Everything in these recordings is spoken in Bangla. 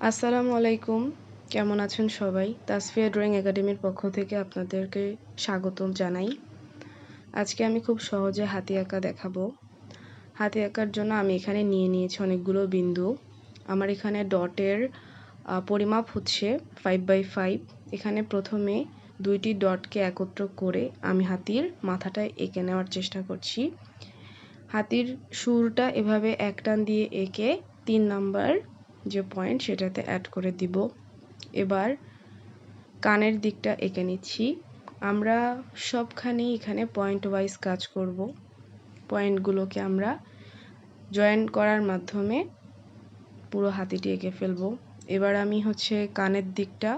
আসসালামু আলাইকুম। কেমন আছেন সবাই? তাসফিয়া ড্রয়িং একাডেমির পক্ষ থেকে আপনাদেরকে স্বাগতম জানাই। আজকে আমি খুব সহজে হাতি আঁকা দেখাবো। হাতি আঁকার জন্য আমি এখানে নিয়ে নিয়েছি অনেকগুলো বিন্দু। আমার এখানে ডটের পরিমাপ হচ্ছে 5x5। এখানে প্রথমে 2টি ডটকে একত্র করে আমি হাতির মাথাটা এঁকে নেওয়ার চেষ্টা করছি। হাতির শুরুটা এভাবে এক টান দিয়ে এঁকে 3 নাম্বার যে পয়েন্ট সেটাতে অ্যাড করে দিব। এবার কানের দিকটা এঁকে নিচ্ছি। আমরা সবখানেই এখানে পয়েন্ট ওয়াইজ কাজ করব। পয়েন্টগুলোকে আমরা জয়েন করার মাধ্যমে পুরো হাতিটি এঁকে ফেলব। এবার আমি কানের দিকটা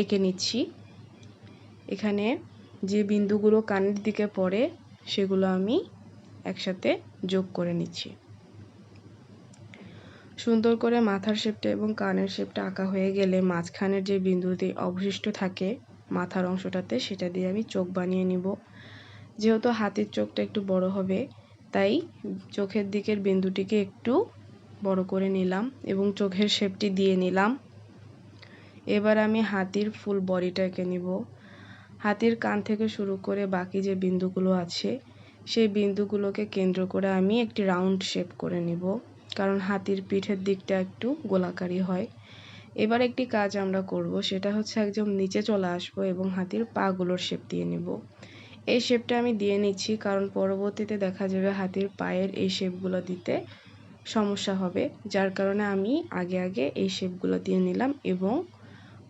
এঁকে নিচ্ছি। এখানে যে বিন্দুগুলো কানের দিকে পড়ে সেগুলো আমি একসাথে যোগ করে নিচ্ছি। সুন্দর করে মাথার শেপটা এবং কানের শেপটা আঁকা হয়ে গেলে মাঝখানের যে বিন্দুটি অবশিষ্ট থাকে মাথার অংশটাতে সেটা দিয়ে আমি চোখ বানিয়ে নিব। যেহেতু হাতির চোখটা একটু বড় হবে তাই চোখের দিকের বিন্দুটিকে একটু বড় করে নিলাম এবং চোখের শেপটি দিয়ে নিলাম। এবার আমি হাতির ফুল বডিটা এঁকে নিব। হাতির কান থেকে শুরু করে বাকি যে বিন্দুগুলো আছে সেই বিন্দুগুলোকে কেন্দ্র করে আমি একটি রাউন্ড শেপ করে নিব, কারণ হাতির পিঠের দিকটা একটু গোলাকারী হয়। এবার একটি কাজ আমরা করব, সেটা হচ্ছে একদম নিচে চলে আসবো এবং হাতির পাগুলোর শেপ দিয়ে নিব। এই শেপটা আমি দিয়ে নিচ্ছি কারণ পরবর্তীতে দেখা যাবে হাতির পায়ের এই শেপগুলো দিতে সমস্যা হবে, যার কারণে আমি আগে এই শেপগুলো দিয়ে নিলাম এবং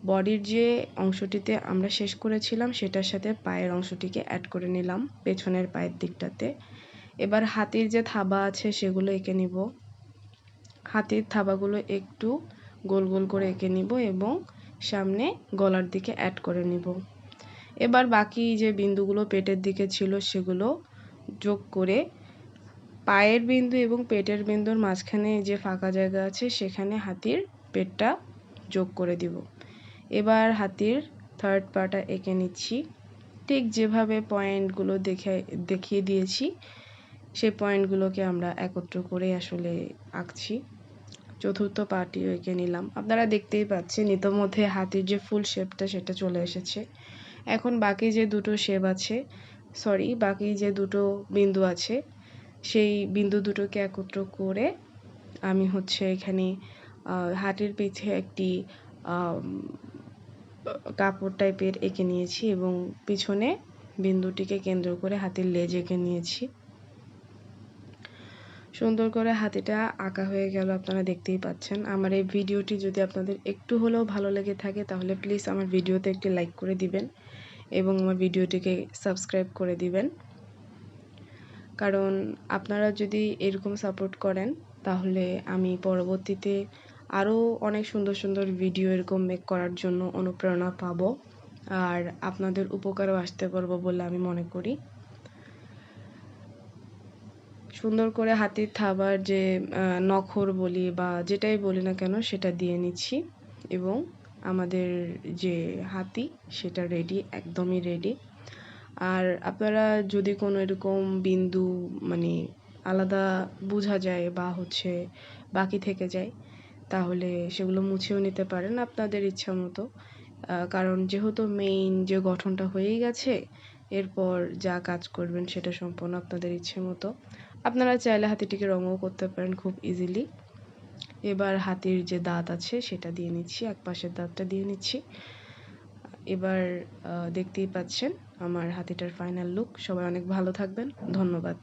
বডির যে অংশটিতে আমরা শেষ করেছিলাম সেটার সাথে পায়ের অংশটিকে অ্যাড করে নিলাম পেছনের পায়ের দিকটাতে। এবার হাতির যে থাবা আছে সেগুলো এঁকে নিব। হাতির থাবাগুলো একটু গোল গোল করে এঁকে নিব এবং সামনে গলার দিকে অ্যাড করে নিব। এবার বাকি যে বিন্দুগুলো পেটের দিকে ছিল সেগুলো যোগ করে পায়ের বিন্দু এবং পেটের বিন্দুর মাঝখানে যে ফাঁকা জায়গা আছে সেখানে হাতির পেটটা যোগ করে দিব। এবার হাতির থার্ড পাটা এঁকে নিচ্ছি। ঠিক যেভাবে পয়েন্টগুলো দেখিয়ে দিয়েছি সেই পয়েন্টগুলোকে আমরা একত্র করে আসলে আঁকছি। চতুর্থ পাটিও এঁকে নিলাম। আপনারা দেখতেই পাচ্ছেন ইতোমধ্যে হাতির যে ফুল শেপটা সেটা চলে এসেছে। এখন বাকি যে দুটো বিন্দু আছে সেই বিন্দু দুটোকে একত্র করে আমি এখানে হাতির পিঠে একটি কাপড় টাইপের এঁকে নিয়েছি এবং পিছনে বিন্দুটিকে কেন্দ্র করে হাতির লেজ এঁকে নিয়েছি। সুন্দর করে হাতিটা আঁকা হয়ে গেল, আপনারা দেখতেই পাচ্ছেন। আমার এই ভিডিওটি যদি আপনাদের একটু হলেও ভালো লেগে থাকে তাহলে প্লিজ আমার ভিডিওতে একটি লাইক করে দিবেন এবং আমার ভিডিওটিকে সাবস্ক্রাইব করে দিবেন, কারণ আপনারা যদি এরকম সাপোর্ট করেন তাহলে আমি পরবর্তীতে আরও অনেক সুন্দর সুন্দর ভিডিও এরকম মেক করার জন্য অনুপ্রেরণা পাবো আর আপনাদের উপকারও আসতে পারবো বলে আমি মনে করি। সুন্দর করে হাতির থাবার যে নখর বলি বা যেটাই বলি না কেন সেটা দিয়ে নিচ্ছি এবং আমাদের যে হাতি সেটা রেডি, একদমই রেডি। আর আপনারা যদি কোনো এরকম বিন্দু আলাদা বোঝা যায় বা বাকি থেকে যায় তাহলে সেগুলো মুছেও নিতে পারেন আপনাদের ইচ্ছা মতো, কারণ যেহেতু মেইন যে গঠনটা হয়েই গেছে এরপর যা কাজ করবেন সেটা সম্পূর্ণ আপনাদের ইচ্ছে মতো। আপনারা চাইলে হাতিটিকে রঙও করতে পারেন খুব ইজিলি। এবার হাতির যে দাঁত আছে সেটা দিয়ে নিচ্ছি, এক পাশের দাঁতটা দিয়ে নিচ্ছি। এবার দেখতেই পাচ্ছেন আমার হাতিটার ফাইনাল লুক। সবাই অনেক ভালো থাকবেন, ধন্যবাদ।